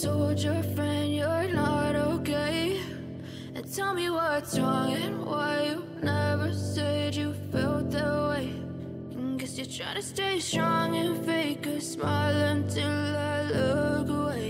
told your friend you're not okay? And tell me what's wrong and why you never said you felt that way. And guess you're trying to stay strong and fake a smile until I look away.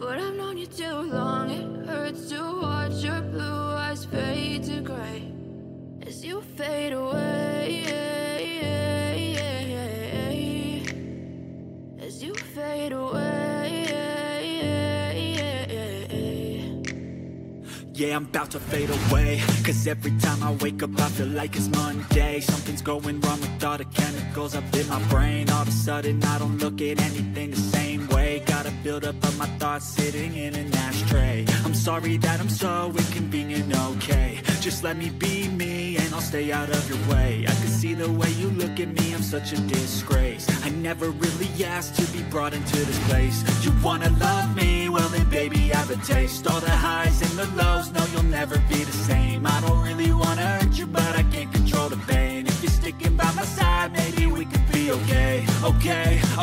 But I've known you too long, it hurts to watch your blue eyes fade to gray as you fade away, as you fade away. Yeah, I'm about to fade away, cause every time I wake up I feel like it's Monday. Something's going wrong with all the chemicals up in my brain. All of a sudden I don't look at anything the same way. Got a build up of my thoughts sitting in an ashtray. I'm sorry that I'm so inconvenient, okay? Just let me be me and I'll stay out of your way. I can see the way you look at me, I'm such a disgrace. I never really asked to be brought into this place. You wanna love me? Well then baby have a taste. All the highs and the lows, no you'll never be the same. I don't really wanna hurt you but I can't control the pain. If you're sticking by my side maybe we could be okay.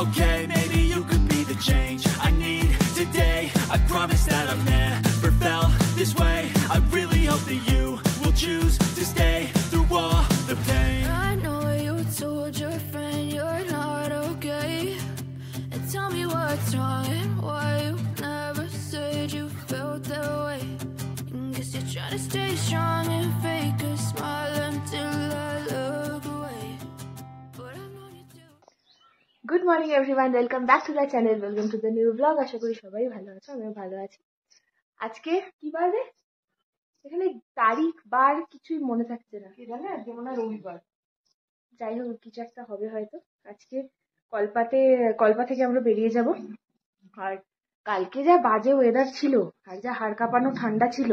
Okay, maybe you could be the change I need today. I promise that I've never felt this way. I really hope that you will choose to stay through all the pain. I know you told your friend you're not okay. And tell me what's wrong and why you never said you felt that way. And guess you're trying to stay strong and fake a smile until I look away. But I've known you too. Good morning everyone, welcome back to the channel, welcome to the new vlog. আশা করি সবাই ভালো আছো, আমিও ভালো আছি। আজকে কি বার রে? এখানে তারিখ বার কিছুই মনে থাকছে না, কি জানে আজকে মনে হয় রবিবার। যাই হোক কিছু একটা হবে হয়তো। আজকে কলপা থেকে আমরা বেরিয়ে যাব। আর কালকে যা বাজে ওয়েদার ছিল আর যা হাড় কাঁপানো ঠান্ডা ছিল,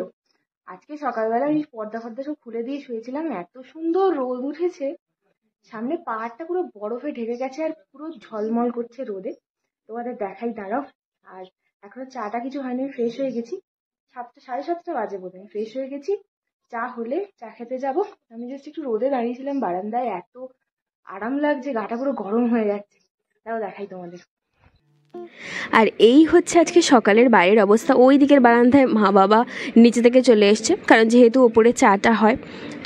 আজকে সকালবেলা আমি পর্দা সব খুলে দিয়ে শুয়েছিলাম, এত সুন্দর রোদ উঠেছে, সামনে পাহাড়টা পুরো বরফে ঢেকে গেছে আর পুরো ঝলমল করছে রোদে। তোমাদের দেখাই দাঁড়াও। আর এখনো চাটা কিছু হয়নি, ফ্রেশ হয়ে গেছি, 7:30 বাজে বোধ হয় ফ্রেশ হয়ে গেছি। চা হলে চা খেতে যাব। আমি জাস্ট একটু রোদে দাঁড়িয়েছিলাম বারান্দায়, এত আরাম লাগছে, গাটা পুরো গরম হয়ে যাচ্ছে। তাও দেখাই তোমাদের। আর এই হচ্ছে আজকে সকালের বাইরের অবস্থা। ওই দিকের বারান্দায় মা বাবা নিচে থেকে চলে এসছে, কারণ যেহেতু ওপরে চাটা হয়।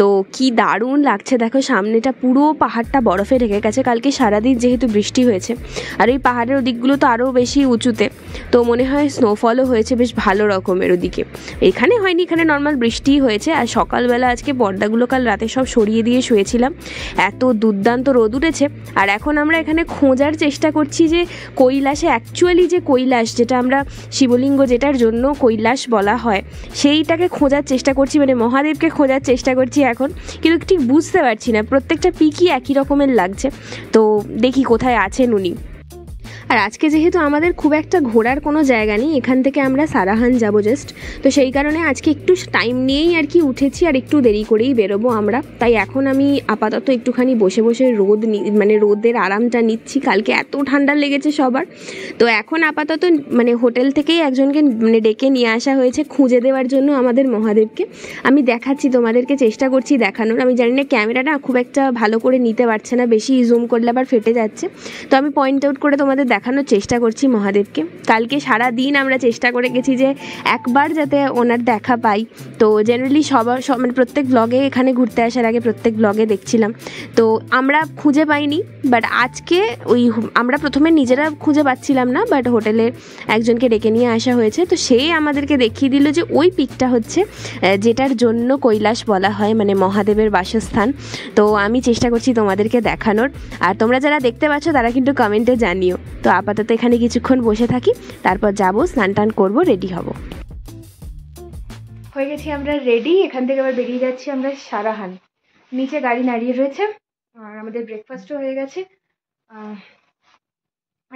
তো কি দারুণ লাগছে দেখো, সামনেটা পুরো পাহাড়টা বরফে ঢেকে গেছে। কালকে সারাদিন যেহেতু বৃষ্টি হয়েছে, আর ওই পাহাড়ের ওদিকগুলো তো আরও বেশি উঁচুতে, তো মনে হয় স্নোফলও হয়েছে বেশ ভালো রকমের ওদিকে। এখানে হয়নি, এখানে নর্মাল বৃষ্টিই হয়েছে। আর সকালবেলা আজকে পর্দাগুলো কাল রাতে সব সরিয়ে দিয়ে শুয়েছিলাম, এত দুর্দান্ত রোদ উঠেছে। আর এখন আমরা এখানে খোঁজার চেষ্টা করছি যে কৈলাসে অ্যাকচুয়ালি যে কৈলাস, যেটা আমরা শিবলিঙ্গ যেটার জন্য কৈলাস বলা হয়, সেইটাকে খোঁজার চেষ্টা করছি, মানে মহাদেবকে খোঁজার চেষ্টা করছি এখন। কিন্তু ঠিক বুঝতে পারছি না, প্রত্যেকটা পিকই একই রকমের লাগছে। তো দেখি কোথায় আছেন উনি। আর আজকে যেহেতু আমাদের খুব একটা ঘোরার কোনো জায়গা নেই, এখান থেকে আমরা সারাহান যাব জাস্ট, তো সেই কারণে আজকে একটু টাইম নিয়েই আর কি উঠেছি, আর একটু দেরি করেই বেরোবো আমরা। তাই এখন আমি আপাতত একটুখানি বসে বসে মানে রোদের আরামটা নিচ্ছি। কালকে এত ঠান্ডা লেগেছে সবার, তো এখন আপাতত মানে হোটেল থেকেই একজনকে মানে ডেকে নিয়ে আসা হয়েছে খুঁজে দেওয়ার জন্য আমাদের মহাদেবকে। আমি দেখাচ্ছি তোমাদেরকে, চেষ্টা করছি দেখানোর। আমি জানি না ক্যামেরাটা খুব একটা ভালো করে নিতে পারছে না, বেশি জুম করলে আবার ফেটে যাচ্ছে, তো আমি পয়েন্ট আউট করে তোমাদের দেখানোর চেষ্টা করছি মহাদেবকে। কালকে সারা দিন আমরা চেষ্টা করে গেছি যে একবার যাতে ওনার দেখা পাই। তো জেনারেলি মানে প্রত্যেক ব্লগে এখানে ঘুরতে আসার আগে প্রত্যেক ব্লগে দেখছিলাম, তো আমরা খুঁজে পাইনি। বাট আজকে আমরা প্রথমে নিজেরা খুঁজে পাচ্ছিলাম না, বাট হোটেলের একজনকে ডেকে নিয়ে আসা হয়েছে, তো সে আমাদেরকে দেখিয়ে দিল যে ওই পিকটা হচ্ছে যেটার জন্য কৈলাস বলা হয়, মানে মহাদেবের বাসস্থান। তো আমি চেষ্টা করছি তোমাদেরকে দেখানোর, আর তোমরা যারা দেখতে পাচ্ছ তারা কিন্তু কমেন্টে জানিও। তো আপাতত এখানে কিছুক্ষণ বসে থাকি, তারপর যাবো, স্নান টান করবো, রেডি হব। হয়ে গেছি আমরা রেডি, এখান থেকে আবার বেরিয়ে যাচ্ছি আমরা সারাহান। নিচে গাড়ি দাঁড়িয়ে রয়েছে, আর আমাদের ব্রেকফাস্টও হয়ে গেছে।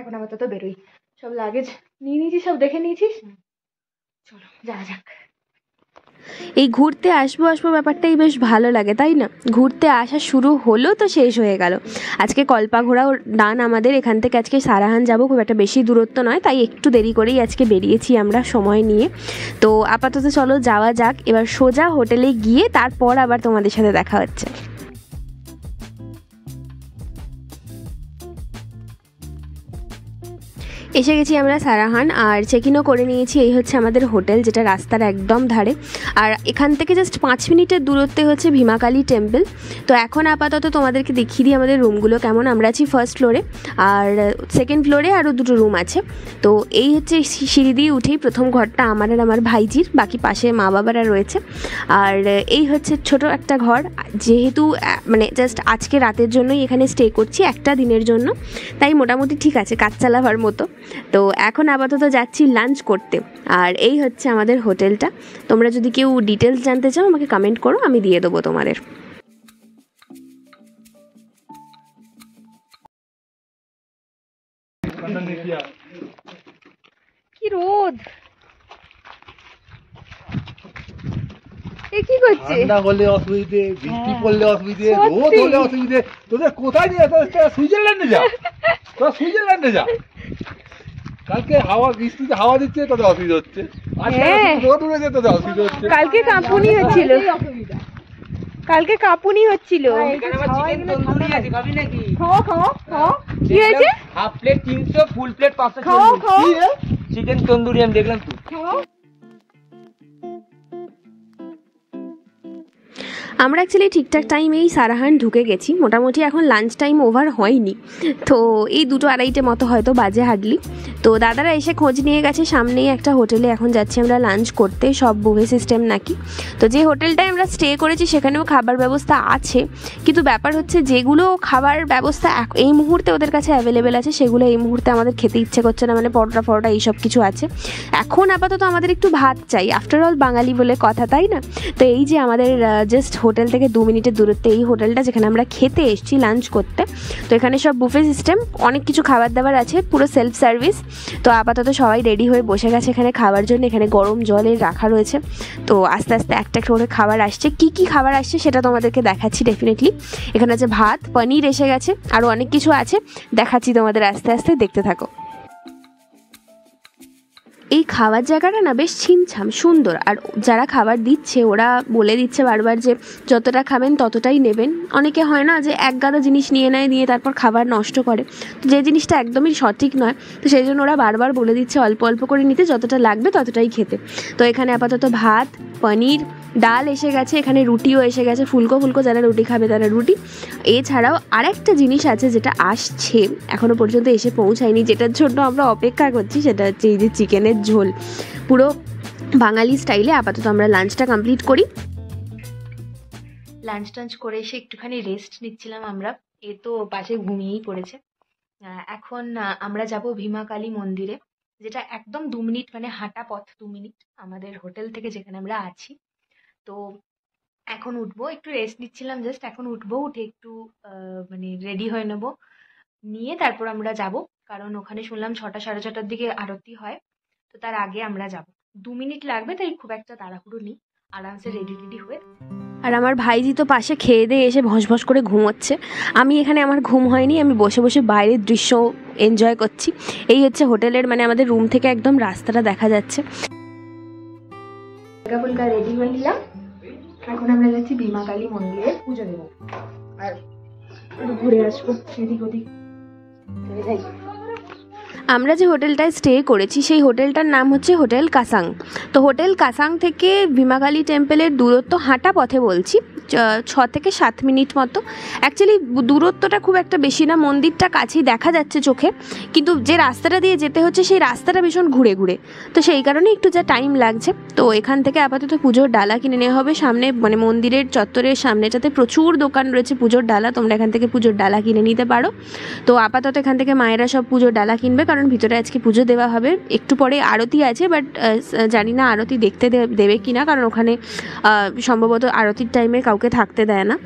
এখন আপাতত বেরোই। সব লাগেজ নিয়ে নিয়েছি, সব দেখে নিয়েছিস, চলো যাওয়া যাক। এই ঘুরতে আসবো ব্যাপারটাই বেশ ভালো লাগে, তাই না? ঘুরতে আসা শুরু হলো তো শেষ হয়ে গেল। আজকে কল্পা ঘোরাও ডান আমাদের। এখান থেকে আজকে সারাহান যাব, খুব একটা বেশি দূরত্ব নয়, তাই একটু দেরি করেই আজকে বেরিয়েছি আমরা সময় নিয়ে। তো আপাতত চলো যাওয়া যাক, এবার সোজা হোটেলে গিয়ে তারপর আবার তোমাদের সাথে দেখা হচ্ছে। এসে গেছি আমরা সারাহান, আর চেক ইনও করে নিয়েছি। এই হচ্ছে আমাদের হোটেল, যেটা রাস্তার একদম ধারে, আর এখান থেকে জাস্ট 5 মিনিটের দূরত্বে হচ্ছে ভীমাকালী টেম্পল। তো এখন আপাতত তোমাদেরকে দেখিয়ে দিই আমাদের রুমগুলো কেমন। আমরা আছি ফার্স্ট ফ্লোরে, আর সেকেন্ড ফ্লোরে আরও 2টো রুম আছে। তো এই হচ্ছে সিঁড়ি দিয়ে উঠেই প্রথম ঘরটা আমার আর আমার ভাইজির, বাকি পাশে মা বাবারা রয়েছে। আর এই হচ্ছে ছোট একটা ঘর, যেহেতু মানে জাস্ট আজকে রাতের জন্যই এখানে স্টে করছি, একটা দিনের জন্য, তাই মোটামুটি ঠিক আছে, কাজ চালাবার মতো। তো এখন আপাতত যাচ্ছি লাঞ্চ করতে। আর এই হচ্ছে আমাদের হোটেলটা। তোমরা যদি কেউ ডিটেলস জানতে চাও আমাকে কমেন্ট করো, আমি দিয়ে দেবো তোমাদের। কি রোদ, এ কি করছে? ঠান্ডা হলে অসুবিধে, বৃষ্টি পড়লে অসুবিধে, রোদ হলে অসুবিধে। তোদের কোথায় নিয়ে সুইজারল্যান্ডে যা, তোরা সুইজারল্যান্ডে যা। কালকে হাওয়া বৃষ্টিতে হাওয়া দিচ্ছে, তোদের অসুবিধা হচ্ছে। রোদ উড়েছে, তোদের অসুবিধা হচ্ছে। কালকে কাঁপুনি হচ্ছিল, কালকে কাঁপুনি হচ্ছিল। কি হয়েছে? Half plate 300, full plate 500। খাও খাও, চিকেন তন্দুরি আমি দেখলাম তো। আমরা অ্যাকচুয়ালি ঠিকঠাক টাইমেই সারাহান ঢুকে গেছি, মোটামুটি এখন লাঞ্চ টাইম ওভার হয়নি, তো এই 2-2:30 মতো হয়তো বাজে হার্ডলি। তো দাদারা এসে খোঁজ নিয়ে গেছে, সামনেই একটা হোটেলে এখন যাচ্ছি আমরা লাঞ্চ করতে, সব বুফে সিস্টেম নাকি। তো যে হোটেলটায় আমরা স্টে করেছি সেখানেও খাবার ব্যবস্থা আছে, কিন্তু ব্যাপার হচ্ছে যেগুলো খাবার ব্যবস্থা এই মুহূর্তে ওদের কাছে অ্যাভেলেবেল আছে সেগুলো এই মুহূর্তে আমাদের খেতে ইচ্ছে করছে না, মানে পরোটা ফরোটা এইসব কিছু আছে। এখন আপাতত আমাদের একটু ভাত চাই, আফটার অল বাঙালি বলে কথা, তাই না? তো এই যে আমাদের জাস্ট হোটেল থেকে 2 মিনিটের দূরত্বে এই হোটেলটা, যেখানে আমরা খেতে এসেছি লাঞ্চ করতে। তো এখানে সব বুফে সিস্টেম, অনেক কিছু খাবার দাবার আছে, পুরো সেলফ সার্ভিস। তো আপাতত সবাই রেডি হয়ে বসে গেছে এখানে খাবার জন্য। এখানে গরম জলের রাখা রয়েছে, তো আস্তে আস্তে একটা করে খাবার আসছে। কি কি খাবার আসছে সেটা তোমাদেরকে দেখাচ্ছি ডেফিনেটলি। এখানে আছে ভাত, পনির এসে গেছে, আরও অনেক কিছু আছে, দেখাচ্ছি তোমাদের আস্তে আস্তে, দেখতে থাকো। এই খাবার জায়গাটা না বেশ ছিমছাম সুন্দর, আর যারা খাবার দিচ্ছে ওরা বলে দিচ্ছে বারবার যে যতটা খাবেন ততটাই নেবেন। অনেকে হয় না যে এক গাদা জিনিস নিয়ে নেয়, নিয়ে তারপর খাবার নষ্ট করে, তো যে জিনিসটা একদমই সঠিক নয়। তো সেই জন্য ওরা বারবার বলে দিচ্ছে অল্প অল্প করে নিতে, যতটা লাগবে ততটাই খেতে। তো এখানে আপাতত ভাত, পনির, ডাল এসে গেছে, এখানে রুটিও এসে গেছে, ফুলকো ফুলকো, যারা রুটি খাবে তারা রুটি। এছাড়াও আরেকটা জিনিস আছে যেটা আসছে, এখনও পর্যন্ত এসে পৌঁছায়নি, যেটার জন্য আমরা অপেক্ষা করছি, সেটা হচ্ছে এই যে চিকেনের ঝোল, পুরো বাঙালি স্টাইলে। আপাতত আমরা লাঞ্চটা কমপ্লিট করি। লাঞ্চ টাঞ্চ করে এসে একটুখানি রেস্ট নিচ্ছিলাম আমরা, এ তো পাশে ঘুমিয়েই পড়েছে। এখন আমরা যাব ভীমাকালী মন্দিরে, যেটা একদম 2 মিনিট, মানে হাঁটা পথ 2 মিনিট আমাদের হোটেল থেকে, যেখানে আমরা আছি। তো এখন উঠবো, একটু রেস্ট নিচ্ছিলাম জাস্ট, এখন উঠবো, উঠে একটু মানে রেডি হয়ে নেবো, নিয়ে তারপর আমরা যাব, কারণ ওখানে শুনলাম 6টা 6:30টার দিকে আরতি হয়। তো তার আগে আমরা যাব, 2 মিনিট লাগবে, তাই খুব একটা তাড়াহুড়ো নেই, আরামসে রেডি রেডি হয়ে। আর আমার ভাইজি তো পাশে খেয়ে দিয়ে এসে ভস করে ঘুমোচ্ছে। আমি এখানে, আমার ঘুম হয়নি, আমি বসে বসে বাইরের দৃশ্য এনজয় করছি। এই হচ্ছে হোটেলের, মানে আমাদের রুম থেকে একদম রাস্তাটা দেখা যাচ্ছে। হালকা ফুলকা রেডি হয়ে নিলাম, এখন আমরা যাচ্ছি ভীমাকালী মন্দিরে পুজো দেবো, আর ঘুরে আসবো এদিক ওদিক। আমরা যে হোটেলটায় স্টে করেছি সেই হোটেলটার নাম হচ্ছে হোটেল কাসাং। তো হোটেল কাসাং থেকে ভীমাকালী টেম্পলের দূরত্ব হাঁটা পথে বলছি 6 থেকে 7 মিনিট মতো। অ্যাকচুয়ালি দূরত্বটা খুব একটা বেশি না, মন্দিরটা কাছেই দেখা যাচ্ছে চোখে, কিন্তু যে রাস্তাটা দিয়ে যেতে হচ্ছে সেই রাস্তাটা ভীষণ ঘুরে, তো সেই কারণে একটু যা টাইম লাগছে। তো এখান থেকে আপাতত পুজোর ডালা কিনে নেওয়া হবে। সামনে মানে মন্দিরের চত্বরের সামনেটাতে প্রচুর দোকান রয়েছে পুজোর ডালা, তোমরা এখান থেকে পুজোর ডালা কিনে নিতে পারো। তো আপাতত এখান থেকে মায়েরা সব পুজোর ডালা কিনবে, কারণ ভিতরে আজকে পুজো দেওয়া হবে। একটু পরে আরতি আছে, বাট জানি না আরতি দেখতে দেবে কি না, কারণ ওখানে সম্ভবত আরতির টাইমে কাউকে থাকতে দেয় না।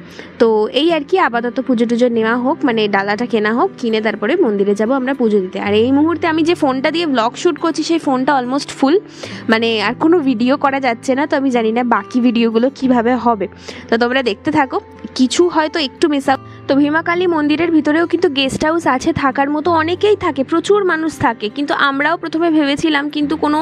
তো এই আর কি, আপাতত পুজো টুজো নেওয়া হোক, মানে ডালাটা কেনা হোক, কিনে তারপরে মন্দিরে যাব আমরা পুজো দিতে। আর এই মুহূর্তে আমি যে ফোনটা দিয়ে ব্লগ শ্যুট করছি সেই ফোনটা অলমোস্ট ফুল, মানে আর কোনো ভিডিও করা যাচ্ছে না। তো আমি জানি না বাকি ভিডিওগুলো কিভাবে হবে, তো তোমরা দেখতে থাকো, কিছু হয়তো একটু মিস আউট। তো তো ভীমা কালী মন্দিরের ভিতরেও কিন্তু গেস্ট হাউস আছে, থাকার মতো অনেকেই থাকে, প্রচুর মানুষ থাকে। কিন্তু আমরাও প্রথমে ভেবেছিলাম, কিন্তু কোনো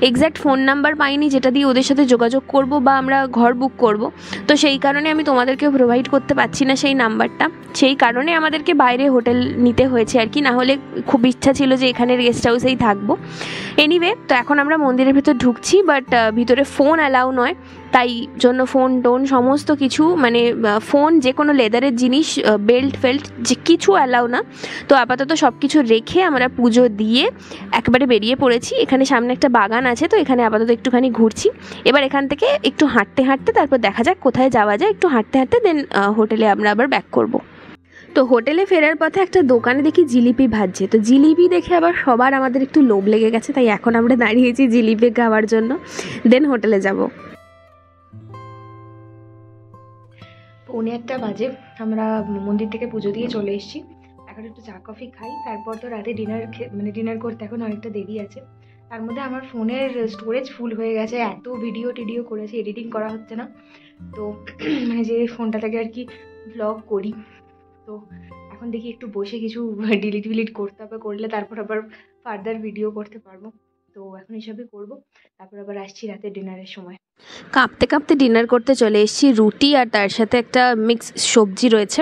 এক্স্যাক্ট ফোন নাম্বার পাইনি যেটা দিয়ে ওদের সাথে যোগাযোগ করব বা আমরা ঘর বুক করব। তো সেই কারণে আমি তোমাদেরকে প্রোভাইড করতে পারছি না সেই নাম্বারটা, সেই কারণে আমাদেরকে বাইরে হোটেল নিতে হয়েছে আর কি। না হলে খুব ইচ্ছা ছিল যে এখানের গেস্ট হাউসেই থাকবো। এনিওয়ে, তো এখন আমরা মন্দিরের ভিতর ঢুকছি, বাট ভিতরে ফোন অ্যালাউ নয়, তাই জন্য ফোন টোন সমস্ত কিছু, মানে ফোন, যে কোনো লেদারের জিনিস, বেল্ট ফেল্ট যে কিছু অ্যালাউ না। তো আপাতত সব কিছু রেখে আমরা পুজো দিয়ে একবারে বেরিয়ে পড়েছি। এখানে সামনে একটা বাগান আছে, তো এখানে আপাতত একটুখানি ঘুরছি। এবার এখান থেকে একটু হাঁটতে হাঁটতে তারপর দেখা যাক কোথায় যাওয়া যায়। একটু হাঁটতে হাঁটতে দেন হোটেলে আমরা আবার ব্যাক করব। তো হোটেলে ফেরার পথে একটা দোকানে দেখি জিলিপি ভাজছে। তো জিলিপি দেখে আবার সবার আমাদের একটু লোভ লেগে গেছে, তাই এখন আমরা দাঁড়িয়েছি জিলিপি খাওয়ার জন্য, দেন হোটেলে যাব। 1:45 বাজে, আমরা মন্দির থেকে পুজো দিয়ে চলে এসেছি। এখন একটু চা কফি খাই, তারপর তো রাতে ডিনার করতে এখন অনেকটা দেরি আছে। তার মধ্যে আমার ফোনের স্টোরেজ ফুল হয়ে গেছে, এত ভিডিও টিডিও করেছি, এডিটিং করা হচ্ছে না। তো মানে যে ফোনটা থেকে আর কি ব্লগ করি, তো এখন দেখি একটু বসে কিছু ডিলিট করতে হবে, করলে তারপর আবার ফার্দার ভিডিও করতে পারবো। তো এখন এসবই করবো, তারপর আবার আসছি রাতে ডিনারের সময়। কাঁপতে কাঁপতে ডিনার করতে চলে এসেছি। রুটি আর তার সাথে একটা মিক্স সবজি রয়েছে,